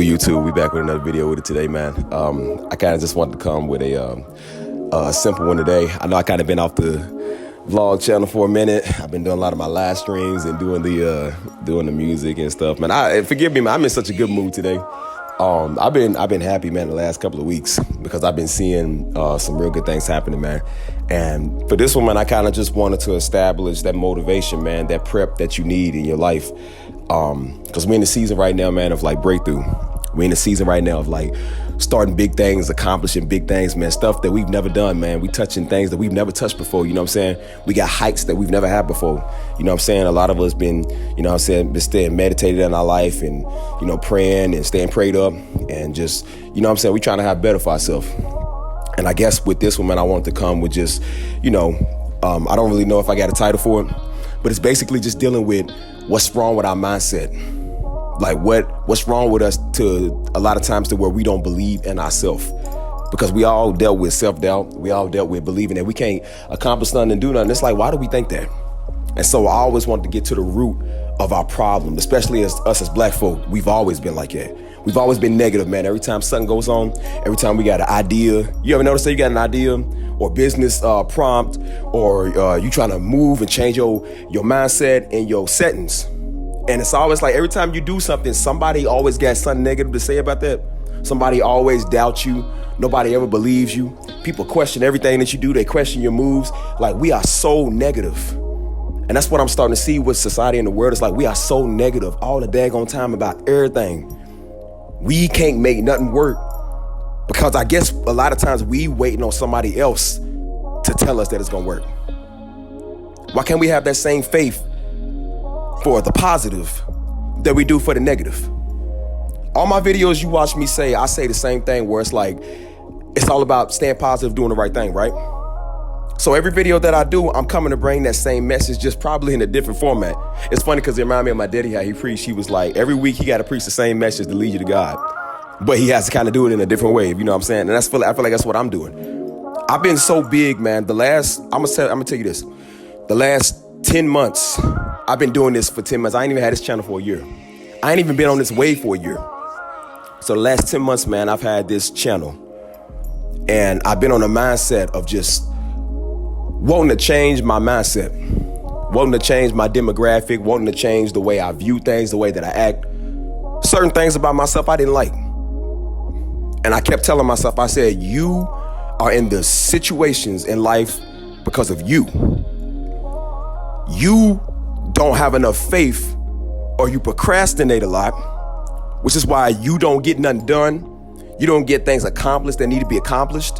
good, YouTube? We back with another video with it today, man. I kind of just wanted to come with a simple one today. I know I kind of been off the vlog channel for a minute. I've been doing a lot of my live streams and doing the music and stuff, man. Forgive me, man. I'm in such a good mood today. I've been happy, man, the last couple of weeks because I've been seeing some real good things happening, man. And for this one, man, I kind of just wanted to establish that motivation, man, that prep that you need in your life. Because we're in the season right now, man, of like breakthrough. We're in the season right now of like starting big things, accomplishing big things, man. Stuff that we've never done, man. We touching things that we've never touched before, you know what I'm saying? We got heights that we've never had before. You know what I'm saying? A lot of us been, you know what I'm saying, been staying meditated in our life and, you know, praying and staying prayed up and just, you know what I'm saying? We trying to have better for ourselves. And I guess with this one, man, I wanted to come with just, you know, I don't really know if I got a title for it, but it's basically just dealing with what's wrong with our mindset. Like what's wrong with us to a lot of times to where we don't believe in ourselves. Because we all dealt with self-doubt. We all dealt with believing that we can't accomplish nothing and do nothing. It's like, why do we think that? And so I always wanted to get to the root of our problem, especially as us as black folk. We've always been like that. We've always been negative, man. Every time something goes on, every time we got an idea, you ever notice that you got an idea or business prompt, or you trying to move and change your mindset and your settings. And it's always like every time you do something, somebody always got something negative to say about that. Somebody always doubts you. Nobody ever believes you. People question everything that you do. They question your moves. Like, we are so negative. And that's what I'm starting to see with society and the world. It's like we are so negative all the daggone time about everything. We can't make nothing work because I guess a lot of times we waiting on somebody else to tell us that it's gonna work. Why can't we have that same faith for the positive that we do for the negative? All my videos you watch me say, I say the same thing where it's like, it's all about staying positive, doing the right thing, right? So every video that I do, I'm coming to bring that same message, just probably in a different format. It's funny because it reminded me of my daddy, how he preached. He was like, every week he got to preach the same message to lead you to God. But he has to kind of do it in a different way, you know what I'm saying? And I feel like that's what I'm doing. I've been so big, man. I'm gonna tell you this. The last 10 months, I've been doing this for 10 months. I ain't even had this channel for a year. I ain't even been on this wave for a year. So the last 10 months, man, I've had this channel. And I've been on a mindset of just wanting to change my mindset, wanting to change my demographic, wanting to change the way I view things, the way that I act. Certain things about myself I didn't like. And I kept telling myself, I said, you are in the situations in life because of you. You don't have enough faith, or you procrastinate a lot, which is why you don't get nothing done. You don't get things accomplished that need to be accomplished.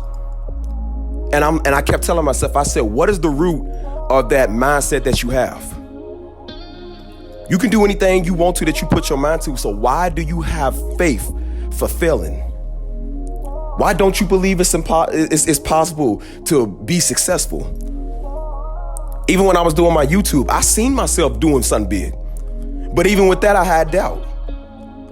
And I kept telling myself, I said, what is the root of that mindset that you have? You can do anything you want to that you put your mind to. So why do you have faith for failing? Why don't you believe it's possible to be successful? Even when I was doing my YouTube, I seen myself doing something big. But even with that, I had doubt.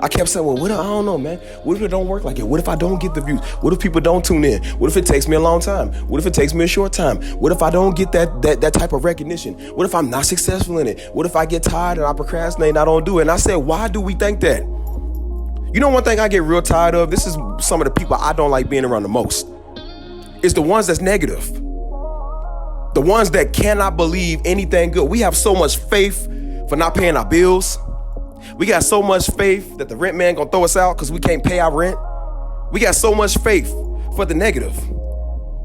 I kept saying, well, I don't know, man. What if it don't work like it? What if I don't get the views? What if people don't tune in? What if it takes me a long time? What if it takes me a short time? What if I don't get that type of recognition? What if I'm not successful in it? What if I get tired and I procrastinate and I don't do it? And I said, why do we think that? You know, one thing I get real tired of, this is some of the people I don't like being around the most, is the ones that's negative. The ones that cannot believe anything good. We have so much faith for not paying our bills. We got so much faith that the rent man gonna throw us out because we can't pay our rent. We got so much faith for the negative.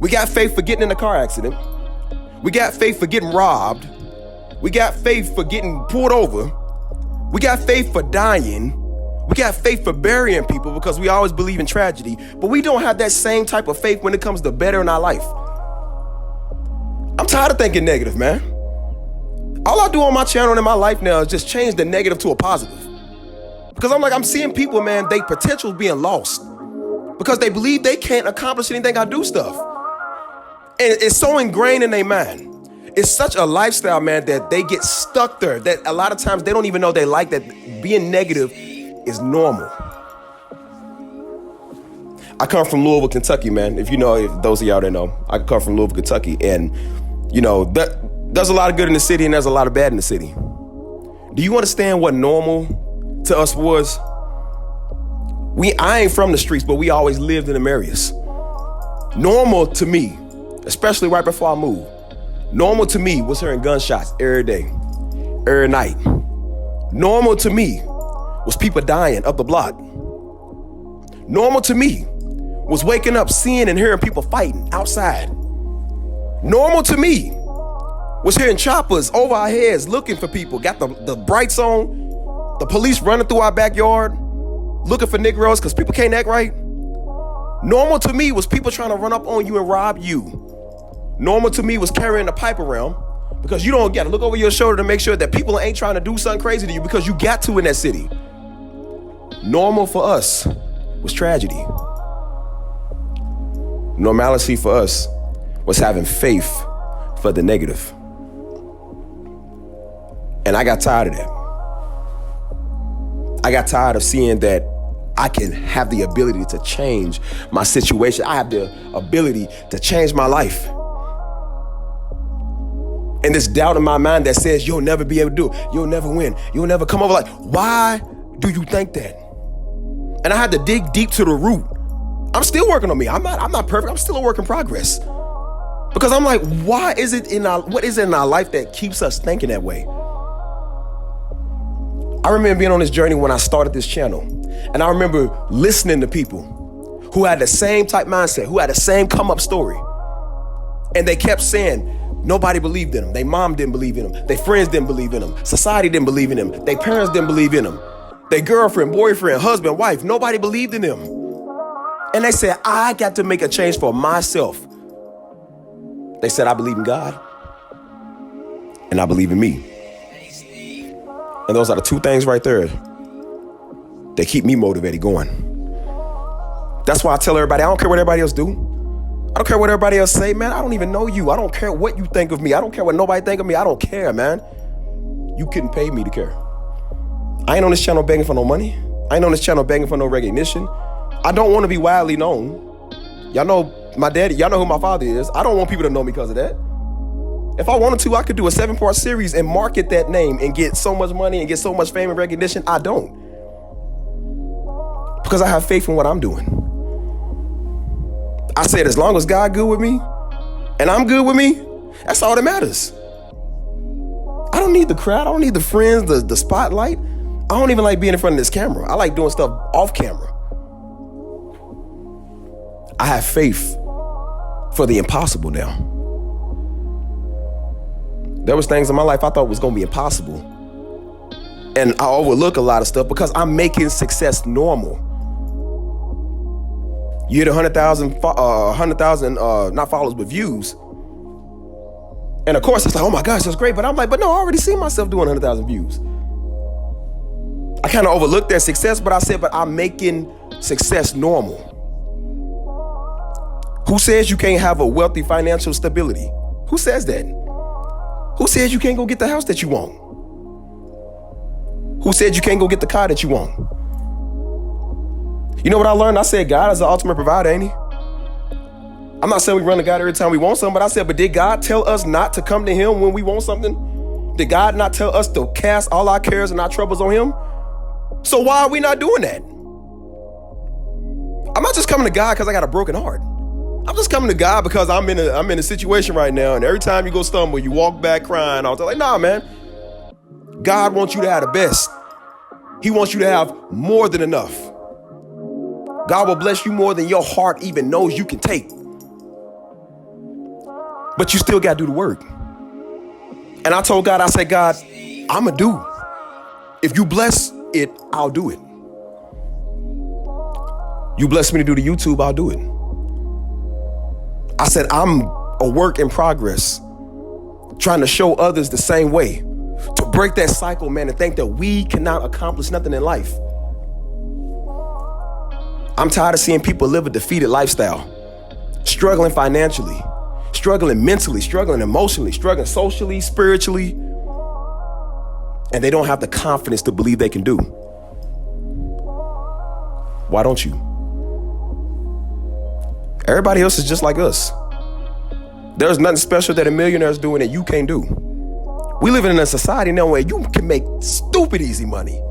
We got faith for getting in a car accident. We got faith for getting robbed. We got faith for getting pulled over. We got faith for dying. We got faith for burying people because we always believe in tragedy. But we don't have that same type of faith when it comes to bettering our life. I'm tired of thinking negative, man. All I do on my channel and in my life now is just change the negative to a positive. Because I'm seeing people, man, they potential being lost because they believe they can't accomplish anything. I do stuff. And it's so ingrained in their mind. It's such a lifestyle, man, that they get stuck there that a lot of times they don't even know they like that. Being negative is normal. I come from Louisville, Kentucky, man. If those of y'all that know, I come from Louisville, Kentucky. And, you know, there's a lot of good in the city and there's a lot of bad in the city. Do you understand what normal to us was? I ain't from the streets, but we always lived in them areas. Normal to me, especially right before I moved, normal to me was hearing gunshots every day, every night. Normal to me was people dying up the block. Normal to me was waking up, seeing and hearing people fighting outside. Normal to me was hearing choppers over our heads looking for people, got the brights on, the police running through our backyard, looking for Negroes because people can't act right. Normal to me was people trying to run up on you and rob you. Normal to me was carrying a pipe around because you don't get to look over your shoulder to make sure that people ain't trying to do something crazy to you because you got to in that city. Normal for us was tragedy. Normalcy for us was having faith for the negative. And I got tired of that. I got tired of seeing that I can have the ability to change my situation. I have the ability to change my life. And this doubt in my mind that says, you'll never be able to do it. You'll never win. You'll never come over. Like, why do you think that? And I had to dig deep to the root. I'm still working on me. I'm not perfect. I'm still a work in progress. Because I'm like, what is it in our life that keeps us thinking that way? I remember being on this journey when I started this channel. And I remember listening to people who had the same type mindset, who had the same come up story. And they kept saying, nobody believed in them. Their mom didn't believe in them. Their friends didn't believe in them. Society didn't believe in them. Their parents didn't believe in them. Their girlfriend, boyfriend, husband, wife, nobody believed in them. And they said, I got to make a change for myself. They said, I believe in God and I believe in me. And those are the two things right there that keep me motivated going. That's why I tell everybody, I don't care what everybody else do. I don't care what everybody else say, man. I don't even know you. I don't care what you think of me. I don't care what nobody think of me. I don't care, man. You couldn't pay me to care. I ain't on this channel begging for no money. I ain't on this channel begging for no recognition. I don't want to be widely known. Y'all know my daddy. Y'all know who my father is. I don't want people to know me because of that. If I wanted to, I could do a 7-part series and market that name and get so much money and get so much fame and recognition. I don't. Because I have faith in what I'm doing. I said, as long as God good with me and I'm good with me, that's all that matters. I don't need the crowd. I don't need the friends, the spotlight. I don't even like being in front of this camera. I like doing stuff off camera. I have faith for the impossible now. There was things in my life I thought was going to be impossible. And I overlook a lot of stuff because I'm making success normal. You hit 100,000, not followers, but views. And of course, it's like, oh my gosh, that's great. But I'm like, but no, I already see myself doing 100,000 views. I kind of overlooked that success, but I said, but I'm making success normal. Who says you can't have a wealthy financial stability? Who says that? Who says you can't go get the house that you want? Who said you can't go get the car that you want? You know what I learned? I said God is the ultimate provider, ain't he? I'm not saying we run to God every time we want something, but I said, but did God tell us not to come to him when we want something? Did God not tell us to cast all our cares and our troubles on him? So why are we not doing that? I'm not just coming to God because I got a broken heart. I'm just coming to God because I'm in a situation right now, and every time you go stumble, you walk back crying. I was like, nah, man. God wants you to have the best. He wants you to have more than enough. God will bless you more than your heart even knows you can take. But you still got to do the work. And I told God, I said, God, I'm going to do. If you bless it, I'll do it. You bless me to do the YouTube, I'll do it. I said, I'm a work in progress, trying to show others the same way, to break that cycle, man, and think that we cannot accomplish nothing in life. I'm tired of seeing people live a defeated lifestyle, struggling financially, struggling mentally, struggling emotionally, struggling socially, spiritually, and they don't have the confidence to believe they can do. Why don't you? Everybody else is just like us. There's nothing special that a millionaire is doing that you can't do. We live in a society now where you can make stupid easy money.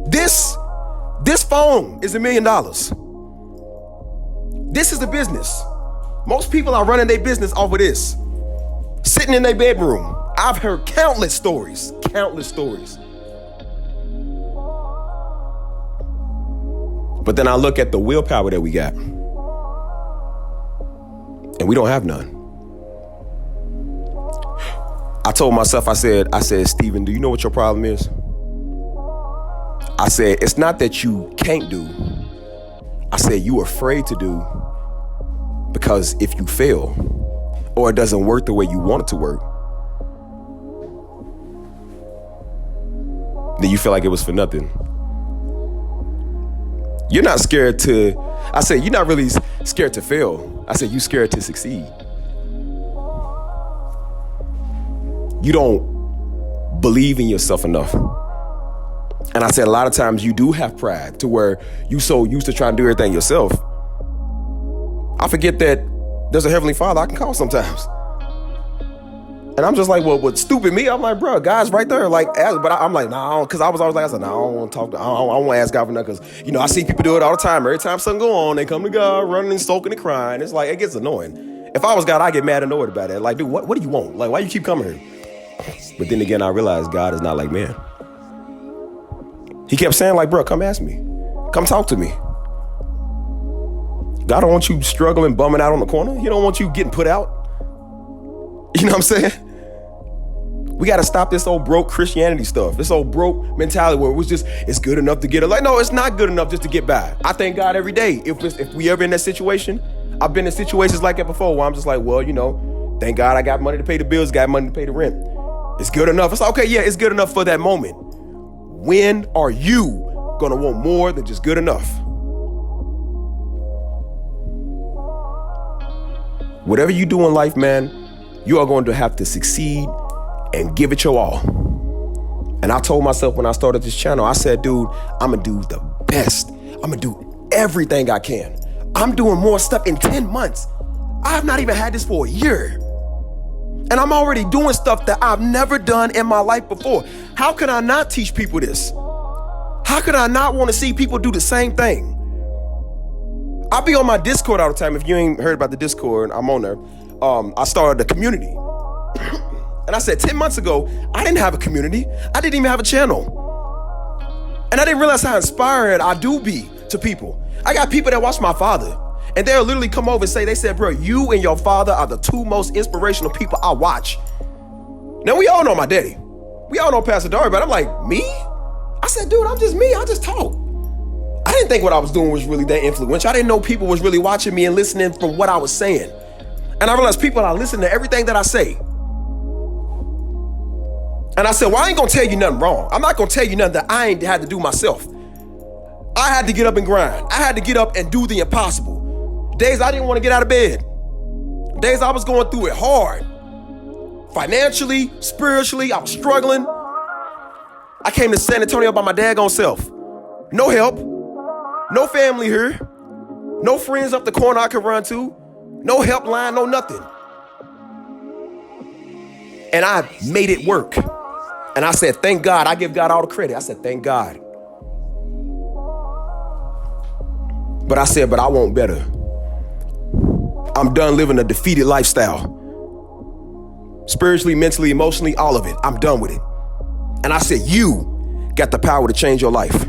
This This phone is $1 million. This is a business. Most people are running their business off of this. Sitting in their bedroom. I've heard countless stories. But then I look at the willpower that we got, and we don't have none. I told myself, I said, Stephen, do you know what your problem is? I said, it's not that you can't do. I said, you're afraid to do because if you fail or it doesn't work the way you want it to work, then you feel like it was for nothing. You're not scared to, I said, you're not really scared to fail. I said, you're scared to succeed. You don't believe in yourself enough. And I said, a lot of times you do have pride to where you so used to trying to do everything yourself. I forget that there's a Heavenly Father I can call sometimes. And I'm just like, well, with stupid me, I'm like, bro, God's right there. Like, but I'm like, nah, because I was always like, I said, nah, I don't want to talk to, I don't want to ask God for nothing. Because, I see people do it all the time. Every time something go on, they come to God running and soaking and crying. It's like, it gets annoying. If I was God, I'd get mad and annoyed about it. Like, dude, what do you want? Like, why you keep coming here? But then again, I realized God is not like man. He kept saying, like, bro, come ask me. Come talk to me. God don't want you struggling, bumming out on the corner. He don't want you getting put out. You know what I'm saying? We got to stop this old broke Christianity stuff. This old broke mentality where it was just, it's good enough to get it. Like, no, it's not good enough just to get by. I thank God every day. If we ever in that situation, I've been in situations like that before where I'm just like, well, thank God I got money to pay the bills, got money to pay the rent. It's good enough. It's like, okay, yeah, it's good enough for that moment. When are you going to want more than just good enough? Whatever you do in life, man, you are going to have to succeed and give it your all. And I told myself when I started this channel, I said, dude, I'm going to do the best. I'm going to do everything I can. I'm doing more stuff in 10 months. I've not even had this for a year. And I'm already doing stuff that I've never done in my life before. How can I not teach people this? How could I not want to see people do the same thing? I'll be on my Discord all the time. If you ain't heard about the Discord, I'm on there. I started a community. And I said 10 months ago, I didn't have a community. I didn't even have a channel. And I didn't realize how inspiring I do be to people. I got people that watch my father. And they'll literally come over and say, they said, bro, you and your father are the two most inspirational people I watch. Now, we all know my daddy. We all know Pastor Dari, but I'm like, me? I said, dude, I'm just me. I just talk. I didn't think what I was doing was really that influential. I didn't know people was really watching me and listening from what I was saying. And I realized people are listening to everything that I say. And I said, well, I ain't gonna tell you nothing wrong. I'm not gonna tell you nothing that I ain't had to do myself. I had to get up and grind. I had to get up and do the impossible. Days I didn't want to get out of bed. Days I was going through it hard. Financially, spiritually, I was struggling. I came to San Antonio by my daggone self. No help. No family here. No friends up the corner I could run to. No helpline, no nothing. And I made it work. And I said, thank God. I give God all the credit. I said, thank God. But I said, but I want better. I'm done living a defeated lifestyle. Spiritually, mentally, emotionally, all of it. I'm done with it. And I said, you got the power to change your life.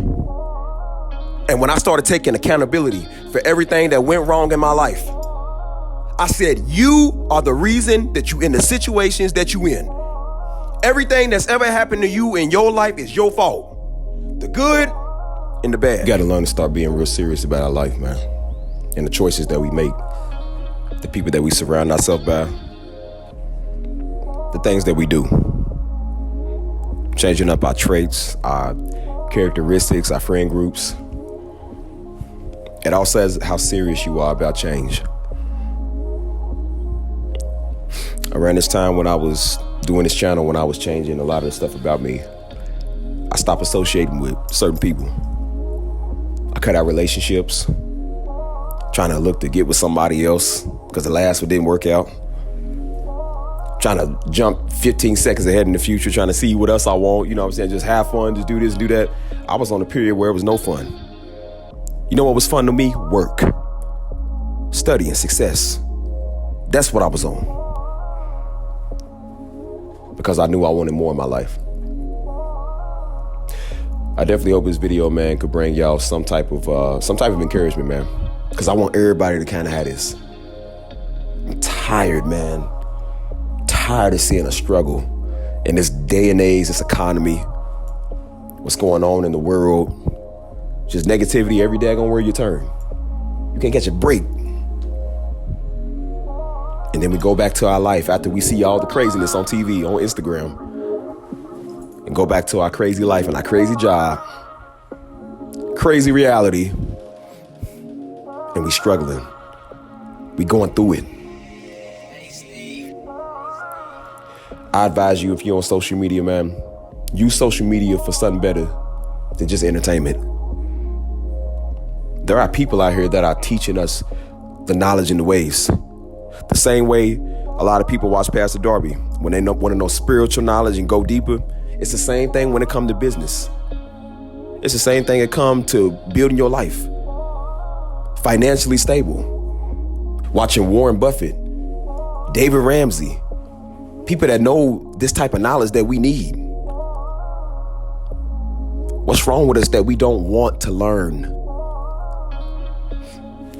And when I started taking accountability for everything that went wrong in my life, I said, you are the reason that you in the situations that you in. Everything that's ever happened to you in your life is your fault. The good and the bad. You got to learn to start being real serious about our life, man. And the choices that we make. The people that we surround ourselves by. The things that we do. Changing up our traits, our characteristics, our friend groups. It all says how serious you are about change. Around this time when I was doing this channel, when I was changing a lot of the stuff about me, I stopped associating with certain people. I cut out relationships, trying to look to get with somebody else because the last one didn't work out. Trying to jump 15 seconds ahead in the future, trying to see what else I want, you know what I'm saying? Just have fun, just do this, do that. I was on a period where it was no fun. You know what was fun to me? Work, study, and success. That's what I was on. Because I knew I wanted more in my life. I definitely hope this video, man, could bring y'all some type of encouragement, man. Because I want everybody to kind of have this. I'm tired, man. Tired of seeing a struggle in this day and age, this economy, what's going on in the world. Just negativity every daggone word you turn. You can't catch a break. And then we go back to our life after we see all the craziness on TV, on Instagram. And go back to our crazy life and our crazy job. Crazy reality. And we struggling. We going through it. I advise you, if you're on social media, man, use social media for something better than just entertainment. There are people out here that are teaching us the knowledge and the ways. The same way a lot of people watch Pastor Darby. When they want to know spiritual knowledge and go deeper, it's the same thing when it comes to business. It's the same thing that comes to building your life. Financially stable. Watching Warren Buffett, David Ramsey, people that know this type of knowledge that we need. What's wrong with us that we don't want to learn?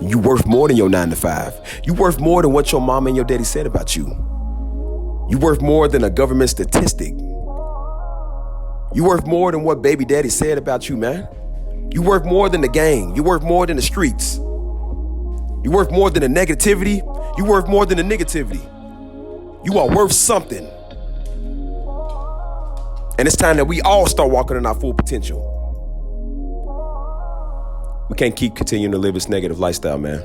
You worth more than your 9 to 5. You worth more than what your mama and your daddy said about you. You worth more than a government statistic. You worth more than what baby daddy said about you, man. You worth more than the gang. You worth more than the streets. You worth more than the negativity. You worth more than the negativity. You are worth something. And it's time that we all start walking in our full potential. We can't keep continuing to live this negative lifestyle, man.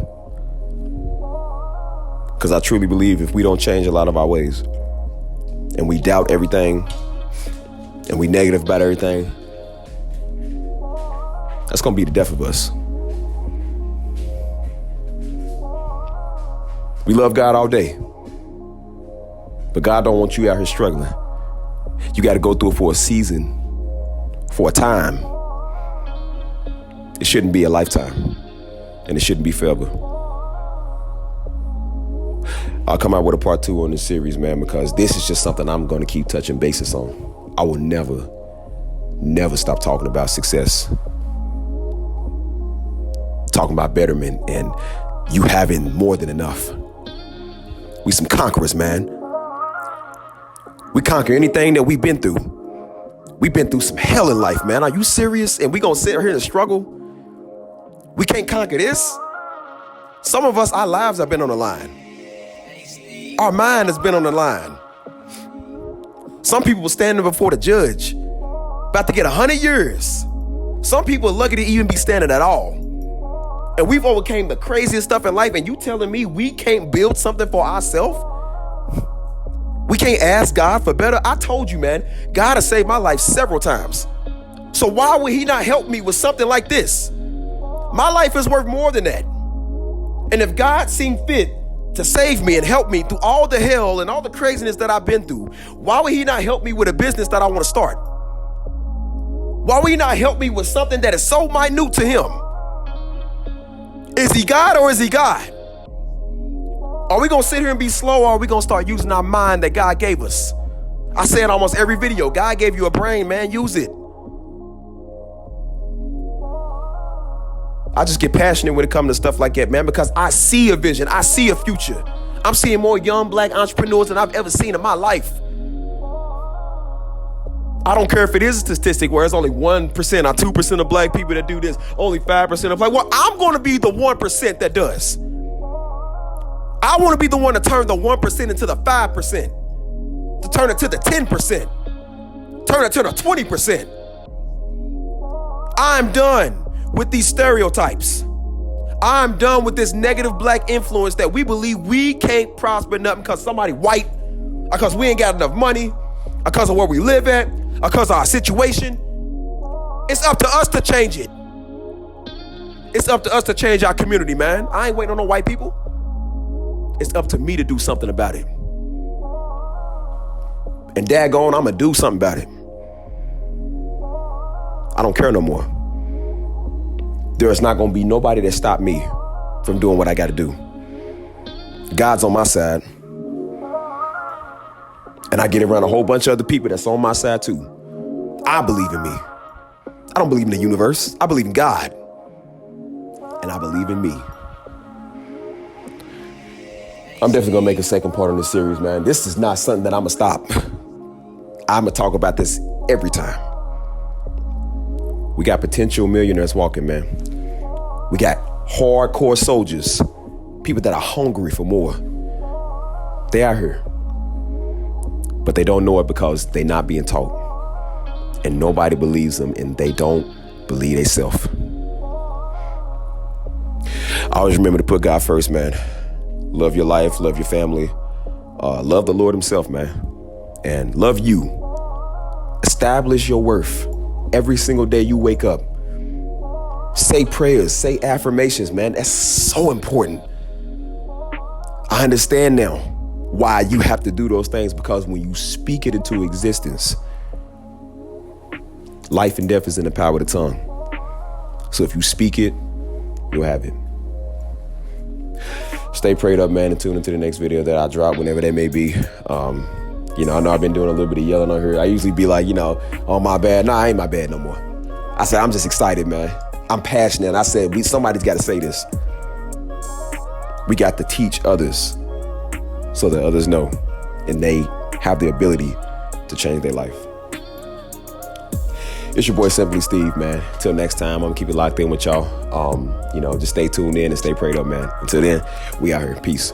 Because I truly believe if we don't change a lot of our ways and we doubt everything and we negative about everything, that's going to be the death of us. We love God all day, but God don't want you out here struggling. You got to go through it for a season, for a time. It shouldn't be a lifetime, and it shouldn't be forever. I'll come out with a part 2 on this series, man, because this is just something I'm going to keep touching bases on. I will never stop talking about success, talking about betterment, and you having more than enough. We some conquerors, man. We conquer anything that we've been through. We've been through some hell in life, man. Are you serious? And we gonna sit here and struggle? We can't conquer this. Some of us, our lives have been on the line. Our mind has been on the line. Some people were standing before the judge, about to get 100 years. Some people are lucky to even be standing at all. And we've overcame the craziest stuff in life, and you telling me we can't build something for ourselves? We can't ask God for better? I told you, man, God has saved my life several times. So why would he not help me with something like this? My life is worth more than that. And if God seemed fit to save me and help me through all the hell and all the craziness that I've been through, why would he not help me with a business that I want to start? Why would he not help me with something that is so minute to him? Is he God or is he God? Are we going to sit here and be slow, or are we going to start using our mind that God gave us? I say it almost every video. God gave you a brain, man. Use it. I just get passionate when it comes to stuff like that, man, because I see a vision. I see a future. I'm seeing more young black entrepreneurs than I've ever seen in my life. I don't care if it is a statistic where it's only 1% or 2% of black people that do this, only 5% of black. Well, I'm going to be the 1% that does. I want to be the one to turn the 1% into the 5%, to turn it to the 10%, turn it to the 20%. I'm done with these stereotypes. I'm done with this negative black influence that we believe we can't prosper nothing because somebody white, or because we ain't got enough money, or because of where we live at, or because of our situation. It's up to us to change it. It's up to us to change our community, man. I ain't waiting on no white people. It's up to me to do something about it. And daggone, I'm gonna do something about it. I don't care no more. there is not going to be nobody that stop me from doing what I got to do. God's on my side. And I get around a whole bunch of other people that's on my side too. I believe in me. I don't believe in the universe. I believe in God. And I believe in me. I'm definitely going to make a second part on this series, man. This is not something that I'm going to stop. I'm going to talk about this every time. We got potential millionaires walking, man. We got hardcore soldiers, people that are hungry for more. They out here. But they don't know it because they're not being taught. And nobody believes them, and they don't believe themselves. I always remember to put God first, man. Love your life, love your family, love the Lord himself, man. And love you. Establish your worth every single day you wake up. Say prayers, say affirmations, man. That's so important. I understand now why you have to do those things, because when you speak it into existence, life and death is in the power of the tongue. So if you speak it, you'll have it. Stay prayed up, man, and tune into the next video that I drop, whenever that may be. I know I've been doing a little bit of yelling on here. I usually be like, oh, my bad. Nah, I ain't my bad no more. I said, I'm just excited, man. I'm passionate. I said, somebody's got to say this. We got to teach others so that others know and they have the ability to change their life. It's your boy, Simply Steve, man. Till next time, I'm going to keep it locked in with y'all. Just stay tuned in and stay prayed up, man. Until then, we out here. Peace.